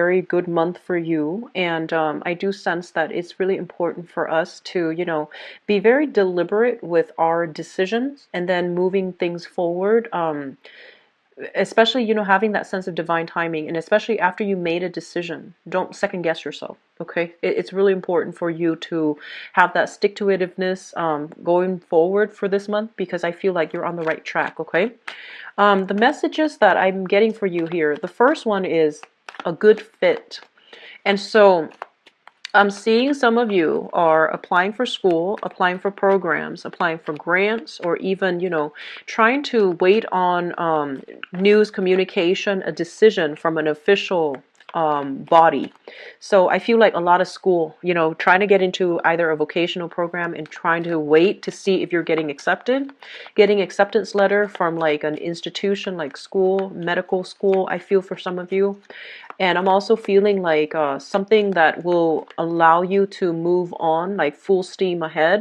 very good month for you, and I do sense that it's really important for us to, be very deliberate with our decisions and then moving things forward. Especially, having that sense of divine timing, and especially after you made a decision, don't second guess yourself. Okay, it's really important for you to have that stick-to-itiveness going forward for this month, because I feel like you're on the right track. Okay, the messages that I'm getting for you here, the first one is a good fit. And so I'm seeing some of you are applying for school, applying for programs, applying for grants, or even, trying to wait on news, communication, a decision from an official body. So I feel like a lot of school, trying to get into either a vocational program and trying to wait to see if you're getting accepted, getting acceptance letter from like an institution like school, medical school, I feel for some of you. And I'm also feeling like something that will allow you to move on like full steam ahead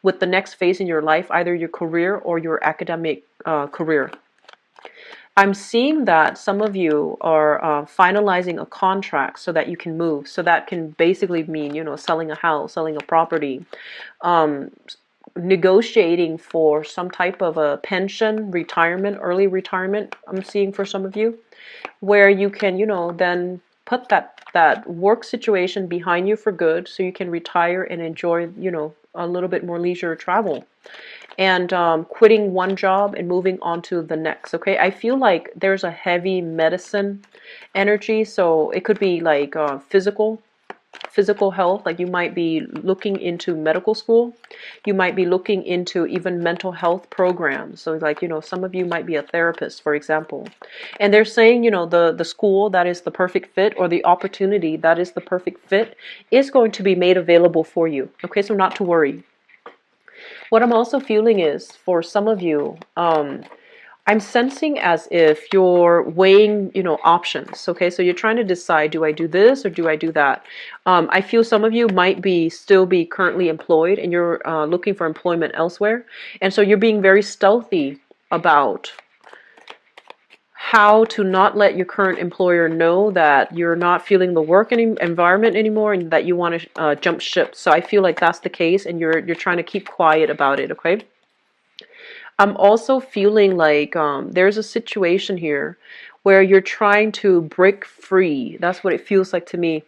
with the next phase in your life, either your career or your academic career. I'm seeing that some of you are finalizing a contract so that you can move. So that can basically mean, selling a house, selling a property, um, negotiating for some type of a pension, retirement, early retirement. I'm seeing for some of you, where you can, then put that work situation behind you for good, so you can retire and enjoy, a little bit more leisure travel, and quitting one job and moving on to the next. Okay, I feel like there's a heavy medicine energy, so it could be like physical health, like you might be looking into medical school, you might be looking into even mental health programs. So like, some of you might be a therapist, for example, and they're saying, the school that is the perfect fit, or the opportunity that is the perfect fit, is going to be made available for you. Okay, so not to worry. What I'm also feeling is, for some of you, I'm sensing as if you're weighing, options. Okay, so you're trying to decide, do I do this or do I do that? I feel some of you might be still be currently employed, and you're looking for employment elsewhere. And so you're being very stealthy about how to not let your current employer know that you're not feeling the work environment anymore, and that you want to jump ship. So I feel like that's the case, and you're trying to keep quiet about it. Okay. I'm also feeling like there's a situation here where you're trying to break free. That's what it feels like to me.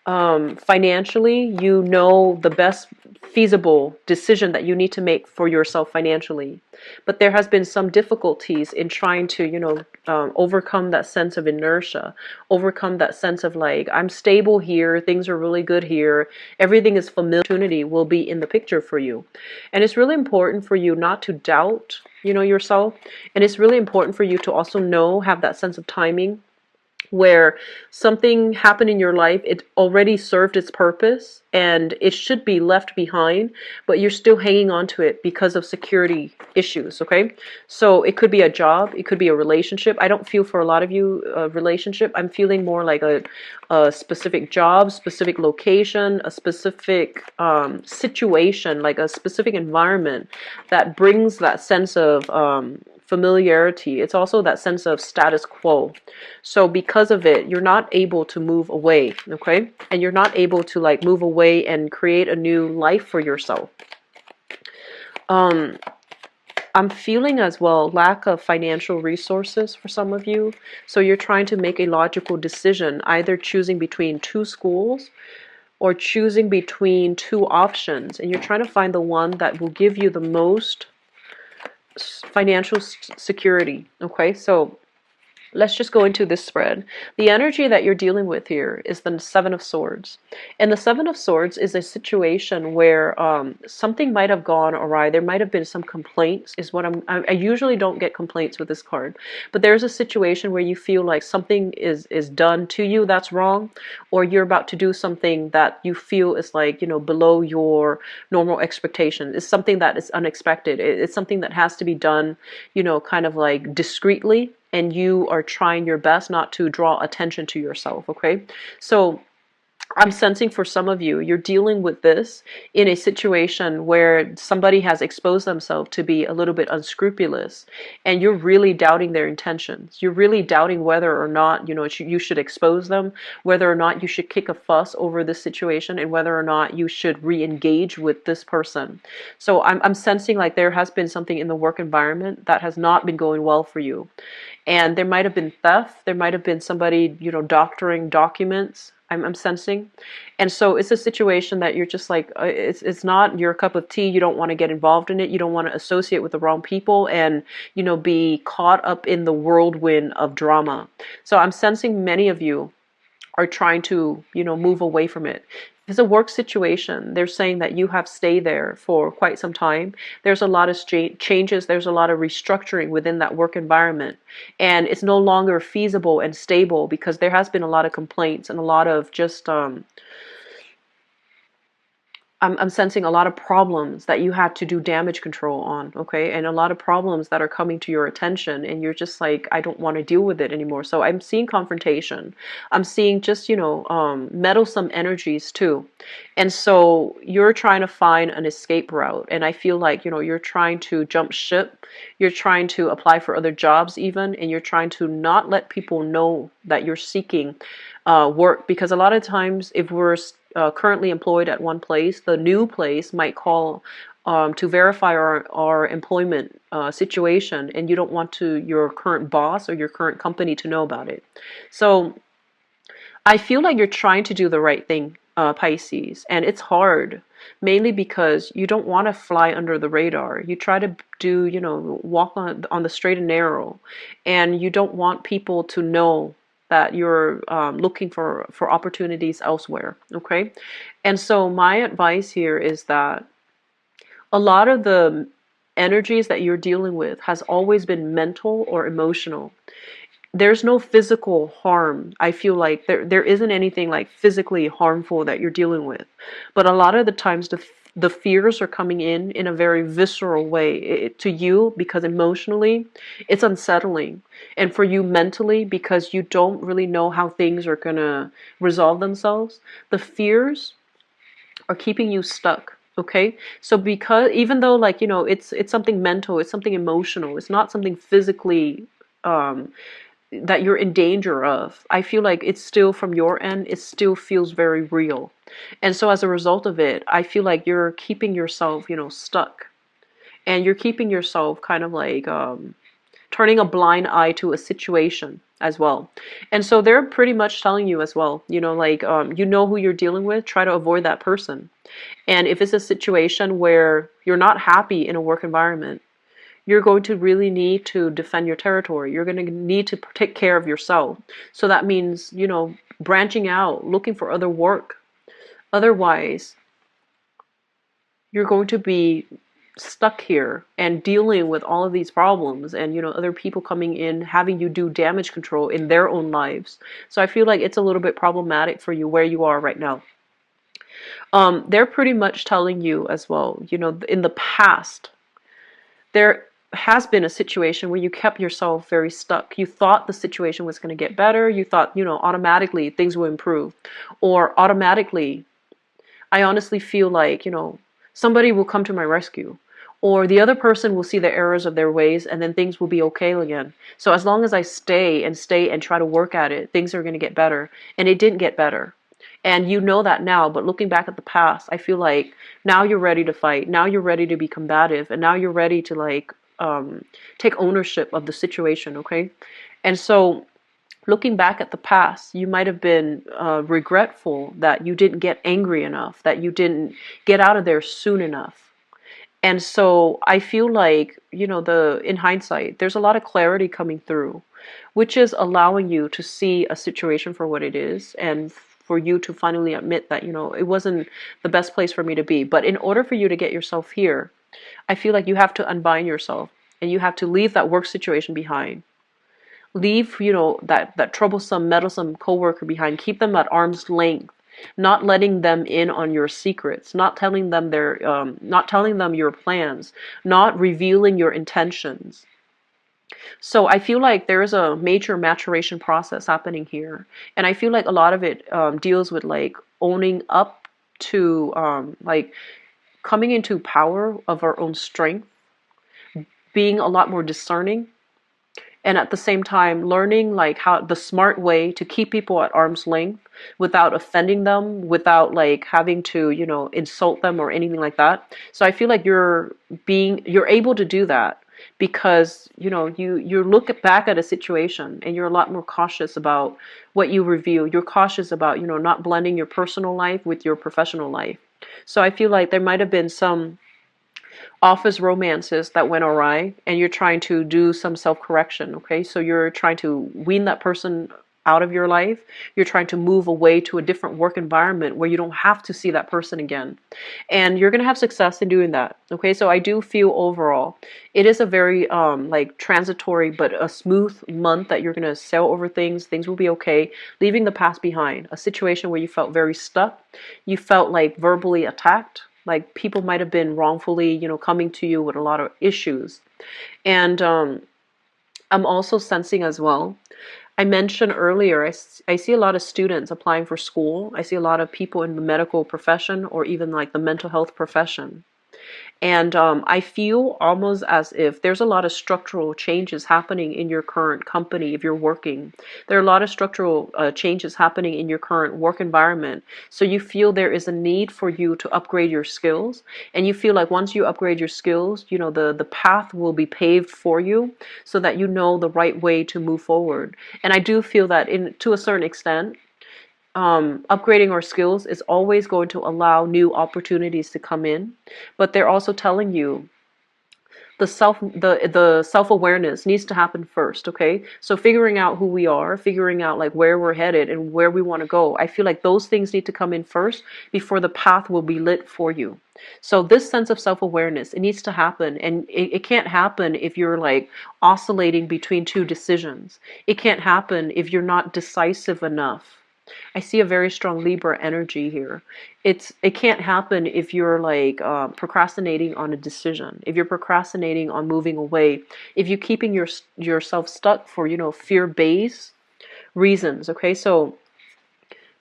Financially, the best feasible decision that you need to make for yourself financially. But there has been some difficulties in trying to, overcome that sense of inertia, overcome that sense of like, I'm stable here, things are really good here, everything is familiar, opportunity will be in the picture for you. And it's really important for you not to doubt, yourself. And it's really important for you to also have that sense of timing, where something happened in your life, it already served its purpose and it should be left behind, but you're still hanging on to it because of security issues. Okay, so it could be a job, it could be a relationship. I don't feel for a lot of you a relationship. I'm feeling more like a specific job, specific location, a specific situation, like a specific environment that brings that sense of familiarity. It's also that sense of status quo. So because of it, you're not able to move away, okay? And you're not able to like move away and create a new life for yourself. I'm feeling as well lack of financial resources for some of you. So you're trying to make a logical decision, either choosing between two schools or choosing between two options, and you're trying to find the one that will give you the most financial security. Okay, so let's just go into this spread. The energy that you're dealing with here is the Seven of Swords. And the Seven of Swords is a situation where something might have gone awry. There might have been some complaints, is what I usually don't get complaints with this card. But there's a situation where you feel like something is done to you that's wrong, or you're about to do something that you feel is like, below your normal expectation. It's something that is unexpected. It's something that has to be done, kind of like discreetly, and you are trying your best not to draw attention to yourself. Okay, so I'm sensing for some of you, you're dealing with this in a situation where somebody has exposed themselves to be a little bit unscrupulous, and you're really doubting their intentions. You're really doubting whether or not, you should expose them, whether or not you should kick a fuss over this situation, and whether or not you should re-engage with this person. So I'm sensing like there has been something in the work environment that has not been going well for you. And there might have been theft. There might have been somebody, doctoring documents. I'm sensing. And so it's a situation that you're just like, it's not your cup of tea. You don't want to get involved in it. You don't want to associate with the wrong people and, be caught up in the whirlwind of drama. So I'm sensing many of you are trying to, move away from it. If it's a work situation, they're saying that you have stayed there for quite some time. There's a lot of changes. There's a lot of restructuring within that work environment. And it's no longer feasible and stable because there has been a lot of complaints and a lot of just I'm sensing a lot of problems that you had to do damage control on, okay? And a lot of problems that are coming to your attention, and you're just like, I don't want to deal with it anymore. So I'm seeing confrontation. I'm seeing just, meddlesome energies too. And so you're trying to find an escape route. And I feel like, you're trying to jump ship. You're trying to apply for other jobs even, and you're trying to not let people know that you're seeking work, because a lot of times if we're currently employed at one place, the new place might call to verify our employment situation, and you don't want your current boss or your current company to know about it. So I feel like you're trying to do the right thing, Pisces, and it's hard, mainly because you don't want to fly under the radar. You try to do, walk on the straight and narrow, and you don't want people to know that you're looking for opportunities elsewhere, okay? And so my advice here is that a lot of the energies that you're dealing with has always been mental or emotional. There's no physical harm. I feel like there isn't anything like physically harmful that you're dealing with, but a lot of the times the fears are coming in a very visceral way to you, because emotionally it's unsettling, and for you mentally because you don't really know how things are gonna resolve themselves. The fears are keeping you stuck. Okay, so because even though, like, it's something mental, it's something emotional, it's not something physically that you're in danger of, I feel like it's still, from your end, it still feels very real. And so as a result of it, I feel like you're keeping yourself, stuck. And you're keeping yourself kind of like turning a blind eye to a situation as well. And so they're pretty much telling you as well, like, who you're dealing with, try to avoid that person. And if it's a situation where you're not happy in a work environment, you're going to really need to defend your territory. You're going to need to take care of yourself. So that means, branching out, looking for other work. Otherwise, you're going to be stuck here and dealing with all of these problems, and, other people coming in, having you do damage control in their own lives. So I feel like it's a little bit problematic for you where you are right now. They're pretty much telling you as well, in the past, there has been a situation where you kept yourself very stuck. You thought the situation was going to get better. You thought, automatically things will improve. Or automatically, I honestly feel like, somebody will come to my rescue. Or the other person will see the errors of their ways, and then things will be okay again. So as long as I stay and try to work at it, things are going to get better. And it didn't get better. And you know that now, but looking back at the past, I feel like now you're ready to fight. Now you're ready to be combative, and now you're ready to, like, take ownership of the situation, okay? And so looking back at the past, you might have been regretful that you didn't get angry enough, that you didn't get out of there soon enough. And so I feel like, in hindsight, there's a lot of clarity coming through, which is allowing you to see a situation for what it is, and for you to finally admit that, it wasn't the best place for me to be. But in order for you to get yourself here, I feel like you have to unbind yourself, and you have to leave that work situation behind. Leave, that troublesome, meddlesome coworker behind. Keep them at arm's length, not letting them in on your secrets, not telling them not telling them your plans, not revealing your intentions. So I feel like there is a major maturation process happening here, and I feel like a lot of it deals with like owning up to like coming into power of our own strength, being a lot more discerning, and at the same time learning like how the smart way to keep people at arm's length without offending them, without like having to, you know, insult them or anything like that. So I feel like you're able to do that because, you know, you look back at a situation and you're a lot more cautious about what you reveal. You're cautious about, you know, not blending your personal life with your professional life. So I feel like there might have been some office romances that went awry, and you're trying to do some self-correction. Okay, so you're trying to wean that person out of your life. You're trying to move away to a different work environment where you don't have to see that person again, and you're going to have success in doing that. Okay, so I do feel overall it is a very like transitory but a smooth month that you're going to sail over things will be okay, leaving the past behind. A situation where you felt very stuck, you felt like verbally attacked, like people might have been wrongfully, you know, coming to you with a lot of issues. And I'm also sensing as well, I mentioned earlier, I see a lot of students applying for school. I see a lot of people in the medical profession or even like the mental health profession. And I feel almost as if there's a lot of structural changes happening in your current company if you're working. There are a lot of structural changes happening in your current work environment. So you feel there is a need for you to upgrade your skills. And you feel like once you upgrade your skills, you know, the path will be paved for you so that you know the right way to move forward. And I do feel that to a certain extent, upgrading our skills is always going to allow new opportunities to come in, but they're also telling you the self-awareness needs to happen first. Okay, so figuring out who we are, figuring out like where we're headed and where we want to go, I feel like those things need to come in first before the path will be lit for you. So this sense of self-awareness, it needs to happen, and it can't happen if you're like oscillating between two decisions. It can't happen if you're not decisive enough. I see a very strong Libra energy here. It can't happen if you're like procrastinating on a decision. If you're procrastinating on moving away, if you're keeping yourself stuck for, you know, fear-based reasons. Okay, so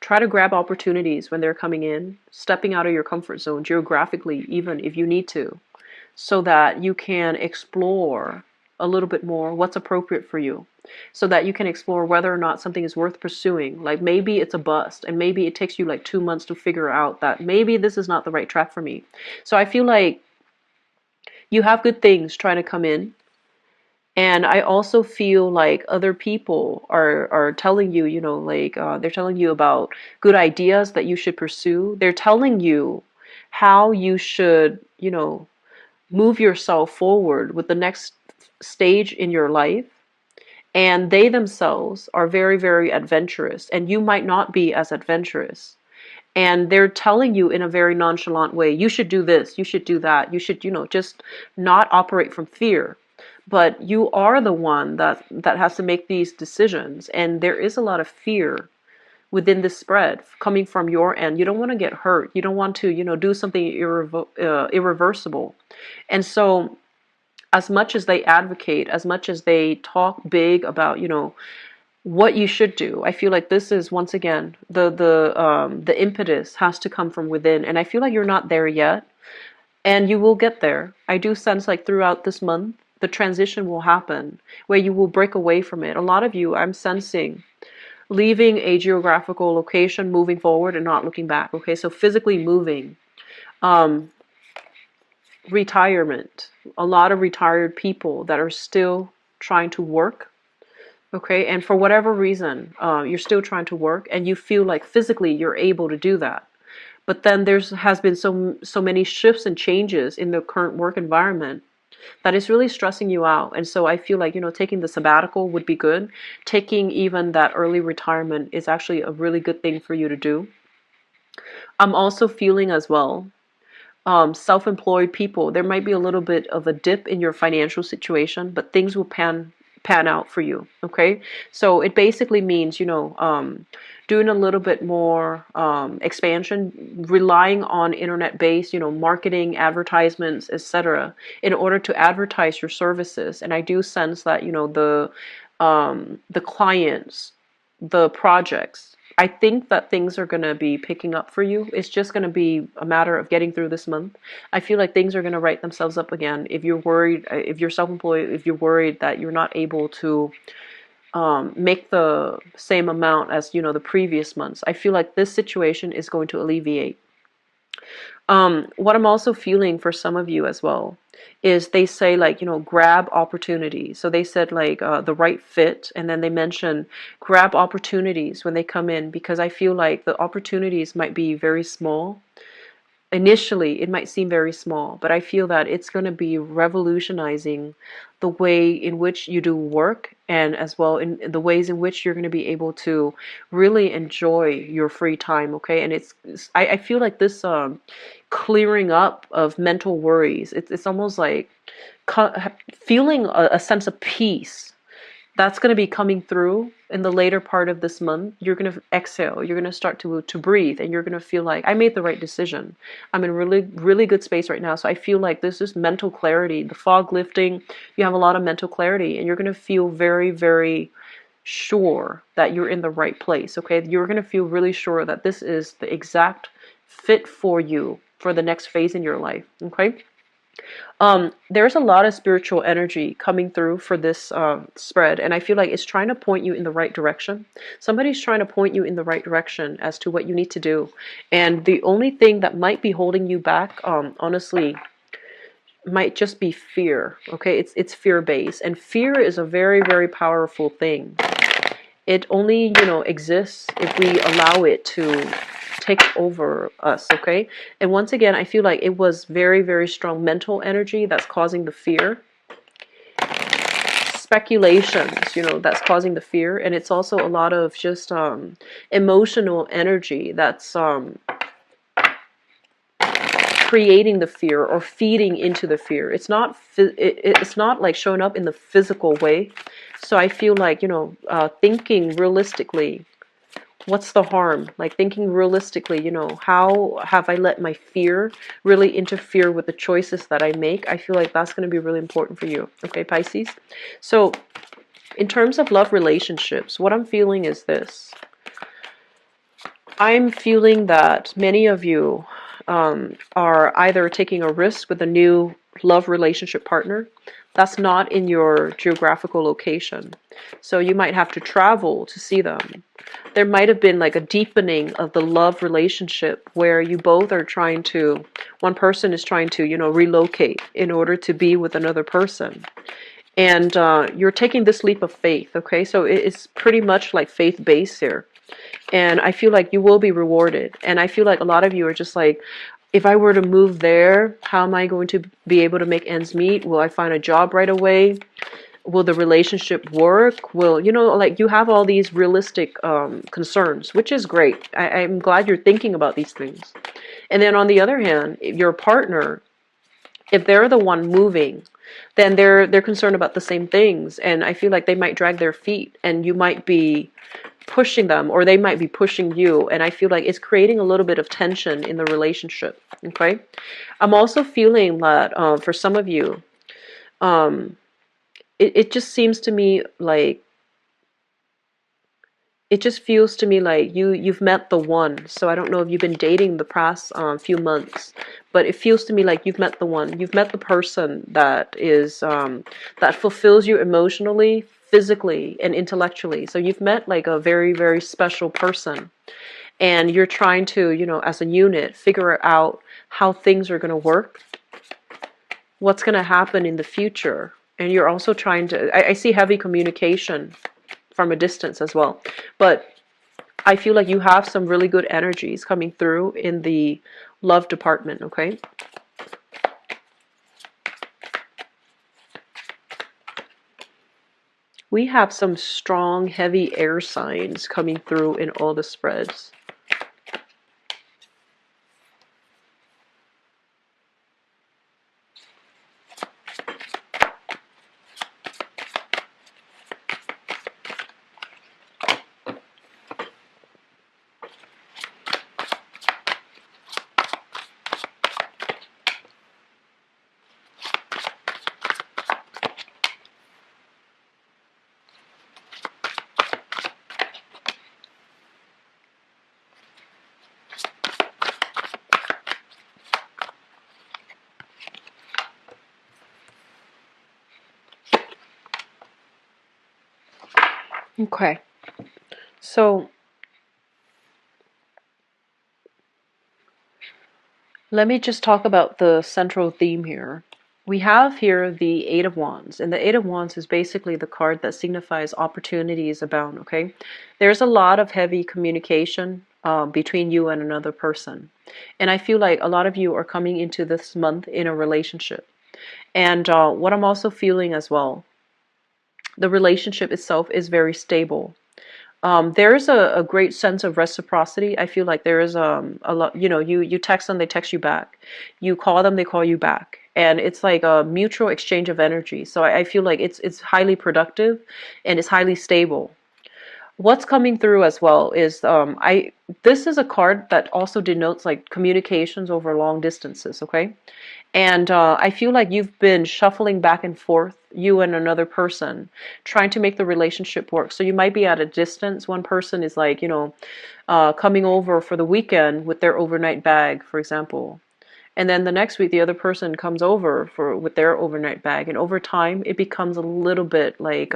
try to grab opportunities when they're coming in, stepping out of your comfort zone geographically, even if you need to, so that you can explore a little bit more what's appropriate for you, so that you can explore whether or not something is worth pursuing. Like maybe it's a bust, and maybe it takes you like 2 months to figure out that maybe this is not the right track for me. So I feel like you have good things trying to come in. And I also feel like other people are telling you, you know, like they're telling you about good ideas that you should pursue. They're telling you how you should, you know, move yourself forward with the next stage in your life. And they themselves are very, very adventurous, and you might not be as adventurous. And they're telling you in a very nonchalant way, you should do this, you should do that, you should, you know, just not operate from fear. But you are the one that has to make these decisions, and there is a lot of fear within this spread coming from your end. You don't want to get hurt. You don't want to, you know, do something irreversible. And so as much as they advocate, as much as they talk big about, you know, what you should do, I feel like this is once again the impetus has to come from within, and I feel like you're not there yet, and you will get there. I do sense like throughout this month the transition will happen where you will break away from it. A lot of you, I'm sensing, leaving a geographical location, moving forward and not looking back. Okay, so physically moving. um Retirement, a lot of retired people that are still trying to work. Okay, and for whatever reason, you're still trying to work, and you feel like physically you're able to do that. But then there's has been so many shifts and changes in the current work environment that is really stressing you out. And so I feel like, you know, taking the sabbatical would be good. Taking even that early retirement is actually a really good thing for you to do. I'm also feeling as well, self-employed people, there might be a little bit of a dip in your financial situation, but things will pan out for you. Okay, so it basically means, doing a little bit more expansion, relying on internet based, marketing, advertisements, etc., in order to advertise your services. And I do sense that, the clients, the projects, I think that things are going to be picking up for you. It's just going to be a matter of getting through this month. I feel like things are going to right themselves up again. If you're worried, if you're self-employed, if you're worried that you're not able to make the same amount as, the previous months, I feel like this situation is going to alleviate. What I'm also feeling for some of you as well is they say, like, grab opportunities. So they said, like, the right fit, and then they mention grab opportunities when they come in, because I feel like the opportunities might be very small. Initially, it might seem very small, but I feel that it's going to be revolutionizing the way in which you do work, and as well in the ways in which you're going to be able to really enjoy your free time. Okay, and I feel like this clearing up of mental worries. It's almost like feeling a sense of peace that's going to be coming through in the later part of this month. You're going to exhale, you're going to start to breathe, and you're going to feel like I made the right decision. I'm in really, really good space right now. So I feel like this is mental clarity, the fog lifting. You have a lot of mental clarity, and you're going to feel very, very sure that you're in the right place. Okay, you're going to feel really sure that this is the exact fit for you for the next phase in your life. Okay. There's a lot of spiritual energy coming through for this spread, and I feel like it's trying to point you in the right direction. Somebody's trying to point you in the right direction as to what you need to do, and the only thing that might be holding you back, honestly, might just be fear. Okay, it's fear based, and fear is a very, very powerful thing. It only, exists if we allow it to take over us. Okay, and once again, I feel like it was very, very strong mental energy that's causing the fear, speculations, that's causing the fear, and it's also a lot of just emotional energy that's creating the fear or feeding into the fear. It's not like showing up in the physical way. So I feel like, thinking realistically, what's the harm? Like, thinking realistically, how have I let my fear really interfere with the choices that I make? I feel like that's going to be really important for you. Okay, Pisces. So in terms of love relationships, what I'm feeling is this. I'm feeling that many of you are either taking a risk with a new love relationship partner that's not in your geographical location. So you might have to travel to see them. There might have been like a deepening of the love relationship where you both are trying to, one person is trying to, relocate in order to be with another person. And you're taking this leap of faith, okay? So it's pretty much like faith-based here. And I feel like you will be rewarded. And I feel like a lot of you are just like, if I were to move there, how am I going to be able to make ends meet? Will I find a job right away? Will the relationship work? Will, like, you have all these realistic concerns, which is great. I'm glad you're thinking about these things. And then on the other hand, your partner, if they're the one moving, then they're concerned about the same things. And I feel like they might drag their feet, and you might be pushing them, or they might be pushing you, and I feel like it's creating a little bit of tension in the relationship. Okay, I'm also feeling that for some of you, it just seems to me like, it just feels to me like you've met the one. So I don't know if you've been dating the past few months, but it feels to me like you've met the one. You've met the person that is that fulfills you emotionally, physically, and intellectually. So you've met like a very, very special person, and you're trying to, as a unit, figure out how things are going to work, what's going to happen in the future. And you're also trying to, I see heavy communication from a distance as well. But I feel like you have some really good energies coming through in the love department, okay? We have some strong, heavy air signs coming through in all the spreads. Okay. So let me just talk about the central theme here. We have here the Eight of Wands, and the Eight of Wands is basically the card that signifies opportunities abound, okay? There's a lot of heavy communication between you and another person. And I feel like a lot of you are coming into this month in a relationship. And what I'm also feeling as well, the relationship itself is very stable. There's a great sense of reciprocity. I feel like there is a lot, you text them, they text you back. You call them, they call you back. And it's like a mutual exchange of energy. So I feel like it's highly productive and it's highly stable. What's coming through as well is this is a card that also denotes like communications over long distances, okay? And I feel like you've been shuffling back and forth, you and another person, trying to make the relationship work. So you might be at a distance. One person is like, coming over for the weekend with their overnight bag, for example. And then the next week, the other person comes over with their overnight bag. And over time, it becomes a little bit like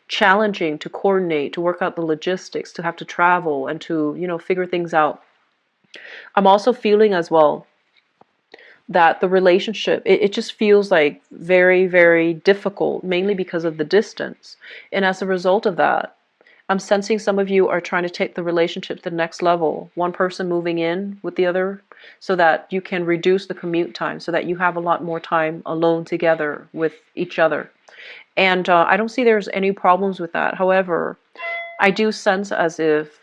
challenging to coordinate, to work out the logistics, to have to travel and to, figure things out. I'm also feeling as well that the relationship it just feels like very, very difficult, mainly because of the distance. And as a result of that, I'm sensing some of you are trying to take the relationship to the next level, one person moving in with the other, so that you can reduce the commute time, so that you have a lot more time alone together with each other. And I don't see there's any problems with that. However, I do sense as if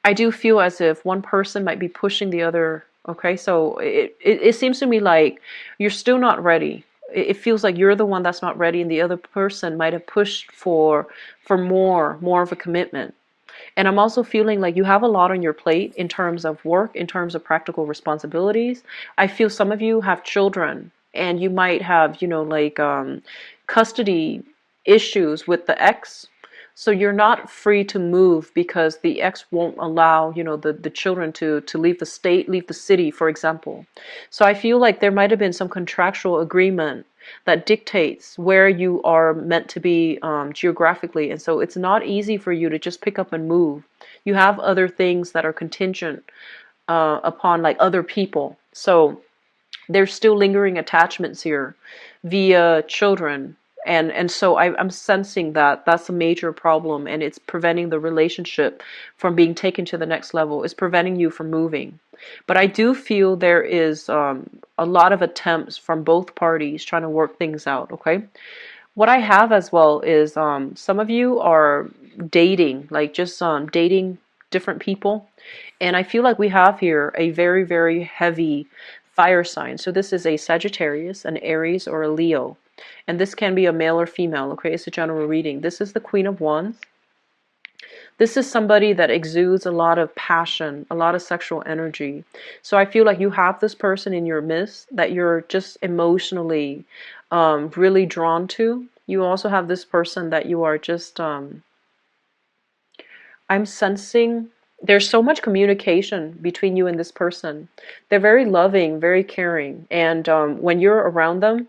I do feel as if one person might be pushing the other. Okay, so it seems to me like you're still not ready. It feels like you're the one that's not ready, and the other person might have pushed for more of a commitment. And I'm also feeling like you have a lot on your plate in terms of work, in terms of practical responsibilities. I feel some of you have children, and you might have, custody issues with the ex. So you're not free to move because the ex won't allow, the children to leave the state, leave the city, for example. So I feel like there might have been some contractual agreement that dictates where you are meant to be geographically. And so it's not easy for you to just pick up and move. You have other things that are contingent upon like other people. So there's still lingering attachments here via children. And so I'm sensing that that's a major problem, and it's preventing the relationship from being taken to the next level. It's preventing you from moving. But I do feel there is a lot of attempts from both parties trying to work things out, okay? What I have as well is some of you are dating, like just dating different people. And I feel like we have here a very, very heavy fire sign. So this is a Sagittarius, an Aries, or a Leo. And this can be a male or female, okay? It's a general reading. This is the Queen of Wands. This is somebody that exudes a lot of passion, a lot of sexual energy. So I feel like you have this person in your midst that you're just emotionally really drawn to. You also have this person that you are just, I'm sensing there's so much communication between you and this person. They're very loving, very caring. And when you're around them,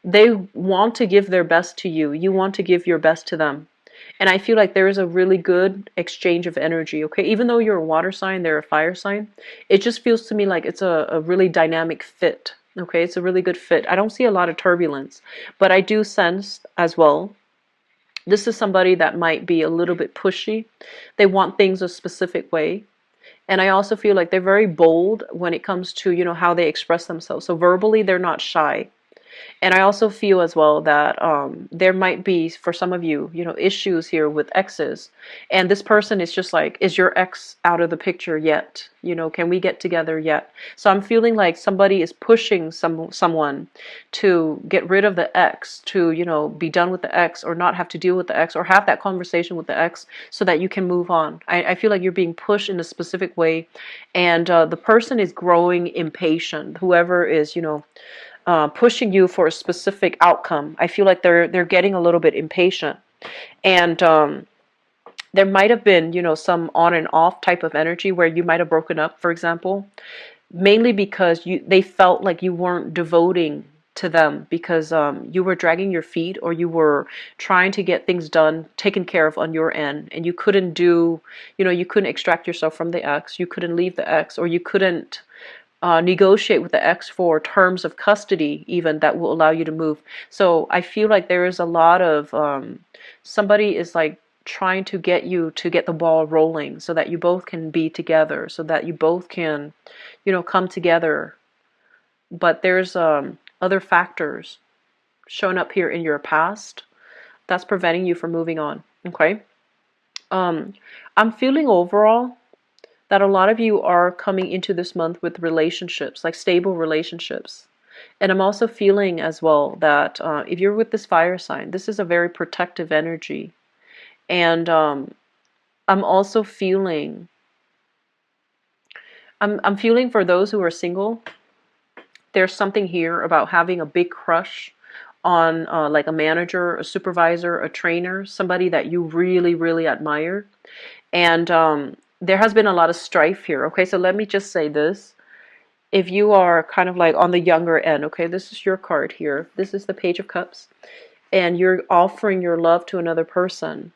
they want to give their best to you. You want to give your best to them. And I feel like there is a really good exchange of energy, okay? Even though you're a water sign, they're a fire sign, it just feels to me like it's a really dynamic fit, okay? It's a really good fit. I don't see a lot of turbulence, but I do sense as well, this is somebody that might be a little bit pushy. They want things a specific way. And I also feel like they're very bold when it comes to, how they express themselves. So verbally, they're not shy. And I also feel as well that there might be, for some of you, issues here with exes. And this person is just like, is your ex out of the picture yet? Can we get together yet? So I'm feeling like somebody is pushing someone to get rid of the ex, to, be done with the ex, or not have to deal with the ex, or have that conversation with the ex so that you can move on. I feel like you're being pushed in a specific way. And the person is growing impatient. Whoever is, pushing you for a specific outcome. I feel like they're getting a little bit impatient, and there might have been some on and off type of energy where you might have broken up, for example, mainly because they felt like you weren't devoting to them because you were dragging your feet, or you were trying to get things done, taken care of on your end, and you couldn't do, you couldn't extract yourself from the ex, you couldn't leave the ex, or you couldn't negotiate with the ex for terms of custody even that will allow you to move. So I feel like there is a lot of somebody is like trying to get you to get the ball rolling so that you both can be together, so that you both can, come together. But there's other factors showing up here in your past that's preventing you from moving on. Okay. I'm feeling overall that a lot of you are coming into this month with relationships, like stable relationships. And I'm also feeling as well that if you're with this fire sign, this is a very protective energy. And I'm also feeling, I'm feeling for those who are single, there's something here about having a big crush on like a manager, a supervisor, a trainer, somebody that you really, really admire. And there has been a lot of strife here. Okay, so let me just say this. If you are kind of like on the younger end, okay, this is your card here. This is the Page of Cups. And you're offering your love to another person.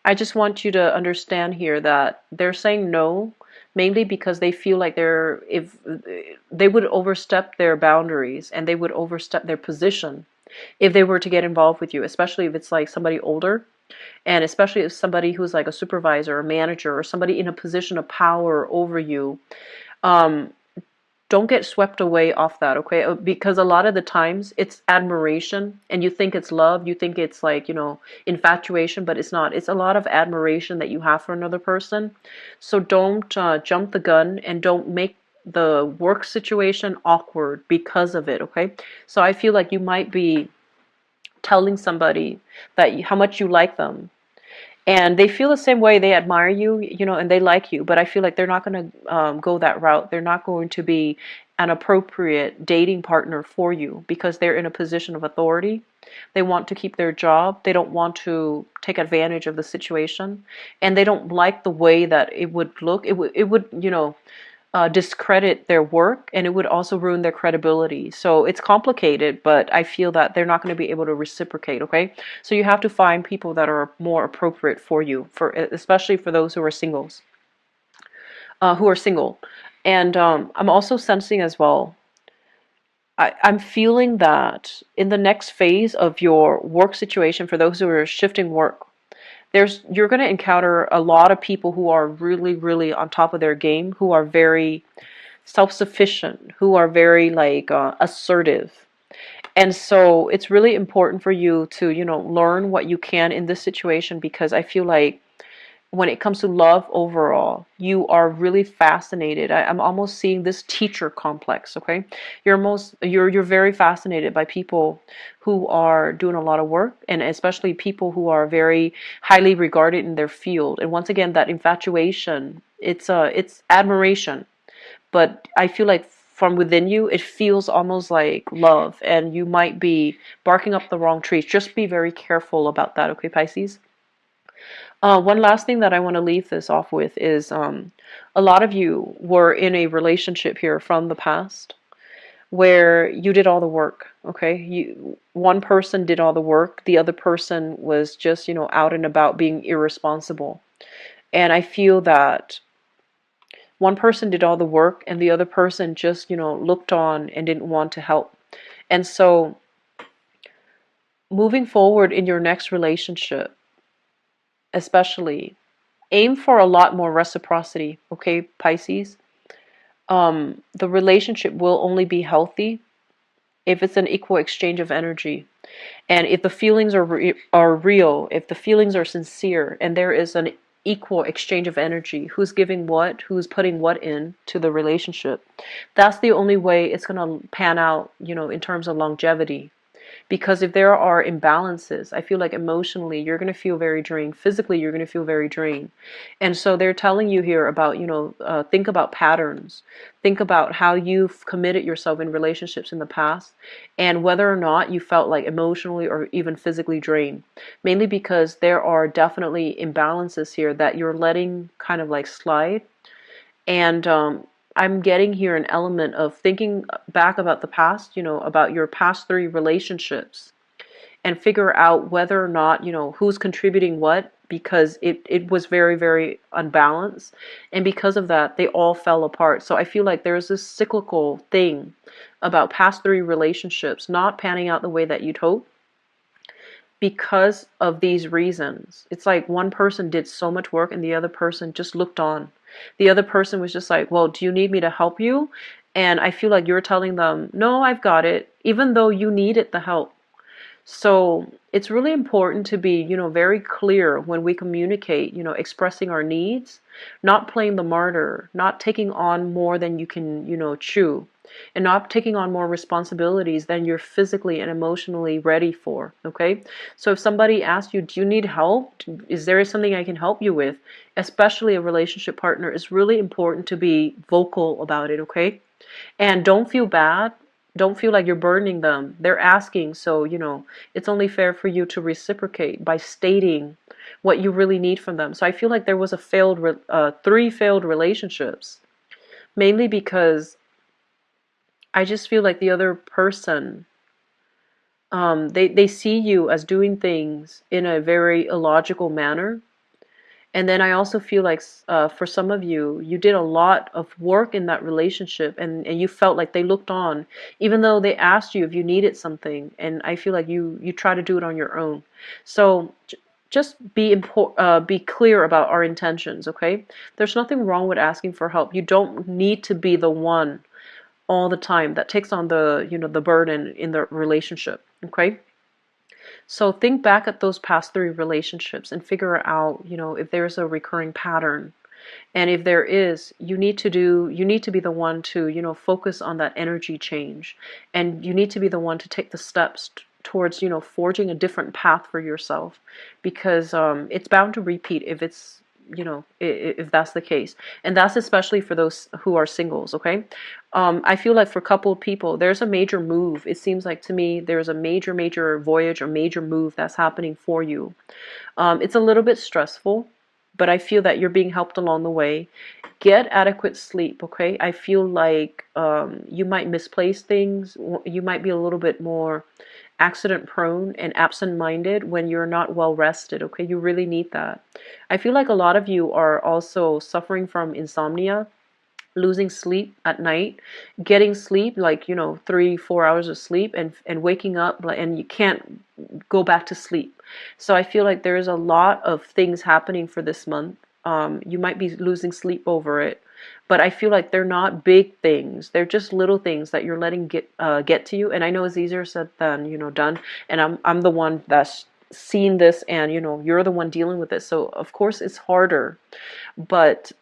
I just want you to understand here that they're saying no, mainly because they feel like if they would overstep their boundaries and they would overstep their position if they were to get involved with you, especially if it's like somebody older, and especially if somebody who's like a supervisor or manager or somebody in a position of power over you. Don't get swept away off that, okay? Because a lot of the times it's admiration and you think it's love, you think it's like, infatuation, but it's not. It's a lot of admiration that you have for another person. So don't jump the gun and don't make the work situation awkward because of it, okay? So I feel like you might be telling somebody that how much you like them, and they feel the same way. They admire you, and they like you, but I feel like they're not going to go that route. They're not going to be an appropriate dating partner for you because they're in a position of authority. They want to keep their job. They don't want to take advantage of the situation, and they don't like the way that it would look. It would discredit their work, and it would also ruin their credibility. So it's complicated, but I feel that they're not going to be able to reciprocate, okay? So you have to find people that are more appropriate for you, especially for those who are singles, who are single. And I'm also sensing as well, I'm feeling that in the next phase of your work situation, for those who are shifting work, you're going to encounter a lot of people who are really, really on top of their game, who are very self-sufficient, who are very like assertive. And so it's really important for you to, learn what you can in this situation, because I feel like when it comes to love overall, you are really fascinated. I'm almost seeing this teacher complex, okay? You're very fascinated by people who are doing a lot of work, and especially people who are very highly regarded in their field. And once again, that infatuation, it's admiration, but I feel like from within you, it feels almost like love, and you might be barking up the wrong trees. Just be very careful about that, okay, Pisces? One last thing that I want to leave this off with is a lot of you were in a relationship here from the past where you did all the work, okay? One person did all the work, the other person was just, out and about being irresponsible. And I feel that one person did all the work and the other person just, looked on and didn't want to help. And so moving forward in your next relationship, especially, aim for a lot more reciprocity, okay, Pisces? The relationship will only be healthy if it's an equal exchange of energy. And if the feelings are real, if the feelings are sincere, and there is an equal exchange of energy, who's giving what, who's putting what in to the relationship, that's the only way it's going to pan out, in terms of longevity. Because if there are imbalances, I feel like emotionally you're going to feel very drained. Physically, you're going to feel very drained. And so they're telling you here about, think about patterns. Think about how you've committed yourself in relationships in the past and whether or not you felt like emotionally or even physically drained. Mainly because there are definitely imbalances here that you're letting kind of like slide. And I'm getting here an element of thinking back about the past, about your past 3 relationships, and figure out whether or not, who's contributing what, because it was very, very unbalanced. And because of that, they all fell apart. So I feel like there's this cyclical thing about past 3 relationships not panning out the way that you'd hope because of these reasons. It's like one person did so much work and the other person just looked on. The other person was just like, well, do you need me to help you? And I feel like you're telling them, no, I've got it, even though you needed the help. So it's really important to be, very clear when we communicate, expressing our needs, not playing the martyr, not taking on more than you can, chew, and not taking on more responsibilities than you're physically and emotionally ready for. Okay. So if somebody asks you, do you need help? Is there something I can help you with? Especially a relationship partner, it's really important to be vocal about it. Okay. And don't feel bad. Don't feel like you're burdening them. They're asking, so, it's only fair for you to reciprocate by stating what you really need from them. So I feel like there was 3 failed relationships, mainly because I just feel like the other person, they see you as doing things in a very illogical manner. And then I also feel like for some of you, you did a lot of work in that relationship, and you felt like they looked on, even though they asked you if you needed something. And I feel like you try to do it on your own. So just be clear about our intentions, okay? There's nothing wrong with asking for help. You don't need to be the one all the time that takes on the burden in the relationship, okay? So think back at those past 3 relationships and figure out, if there's a recurring pattern. And if there is, you need to be the one to, focus on that energy change. And you need to be the one to take the steps towards, forging a different path for yourself, because it's bound to repeat if it's, if that's the case. And that's especially for those who are singles, okay? I feel like for coupled people, there's a major move. It seems like to me there's a major, major voyage or major move that's happening for you. It's a little bit stressful, but I feel that you're being helped along the way. Get adequate sleep, okay? I feel like you might misplace things. You might be a little bit more accident prone and absent minded when you're not well rested, okay? You really need that. I feel like a lot of you are also suffering from insomnia, losing sleep at night, getting sleep like 3-4 hours of sleep, and waking up and you can't go back to sleep. So I feel like there is a lot of things happening for this month. You might be losing sleep over it, but I feel like they're not big things. They're just little things that you're letting get to you. And I know it's easier said than done. And I'm the one that's seen this, and you're the one dealing with it. So of course it's harder, but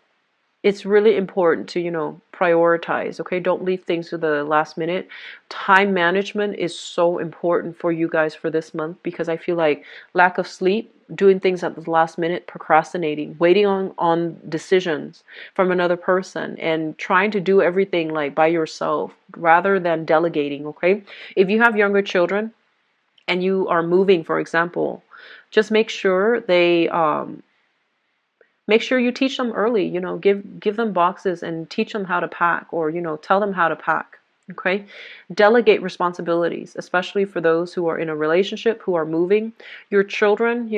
it's really important to, prioritize, okay? Don't leave things to the last minute. Time management is so important for you guys for this month, because I feel like lack of sleep, doing things at the last minute, procrastinating, waiting on decisions from another person, and trying to do everything like by yourself rather than delegating, okay? If you have younger children and you are moving, for example, just make sure you teach them early, give them boxes and teach them how to pack, or, tell them how to pack. Okay. Delegate responsibilities, especially for those who are in a relationship, who are moving. Your children,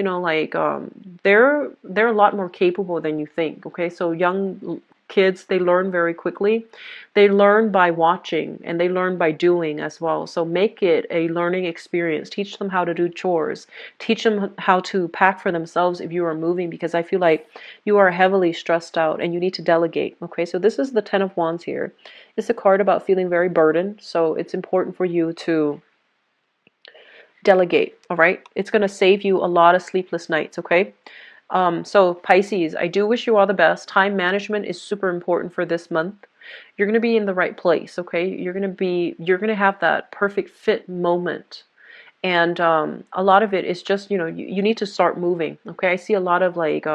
they're a lot more capable than you think. Okay. So young kids, they learn very quickly. They learn by watching, and they learn by doing as well. So make it a learning experience. Teach them how to do chores. Teach them how to pack for themselves if you are moving, because I feel like you are heavily stressed out and you need to delegate. Okay, so this is the Ten of Wands here. It's a card about feeling very burdened, so it's important for you to delegate. All right, it's going to save you a lot of sleepless nights. Okay. So Pisces, I do wish you all the best. Time management is super important for this month. You're going to be in the right place, okay? You're going to have that perfect fit moment. And a lot of it is just, you need to start moving, okay? I see a lot of like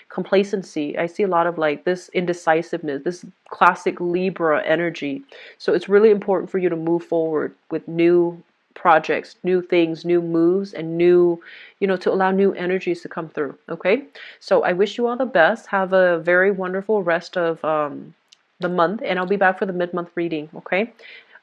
complacency. I see a lot of like this indecisiveness, this classic Libra energy. So it's really important for you to move forward with new projects, new things, new moves, and new, to allow new energies to come through, okay? So I wish you all the best. Have a very wonderful rest of the month, and I'll be back for the mid-month reading, okay?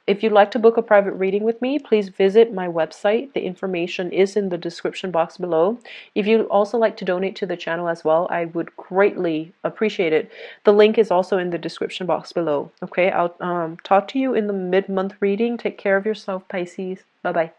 If you'd like to book a private reading with me, please visit my website. The information is in the description box below. If you'd also like to donate to the channel as well, I would greatly appreciate it. The link is also in the description box below. Okay, I'll talk to you in the mid-month reading. Take care of yourself, Pisces. Bye-bye.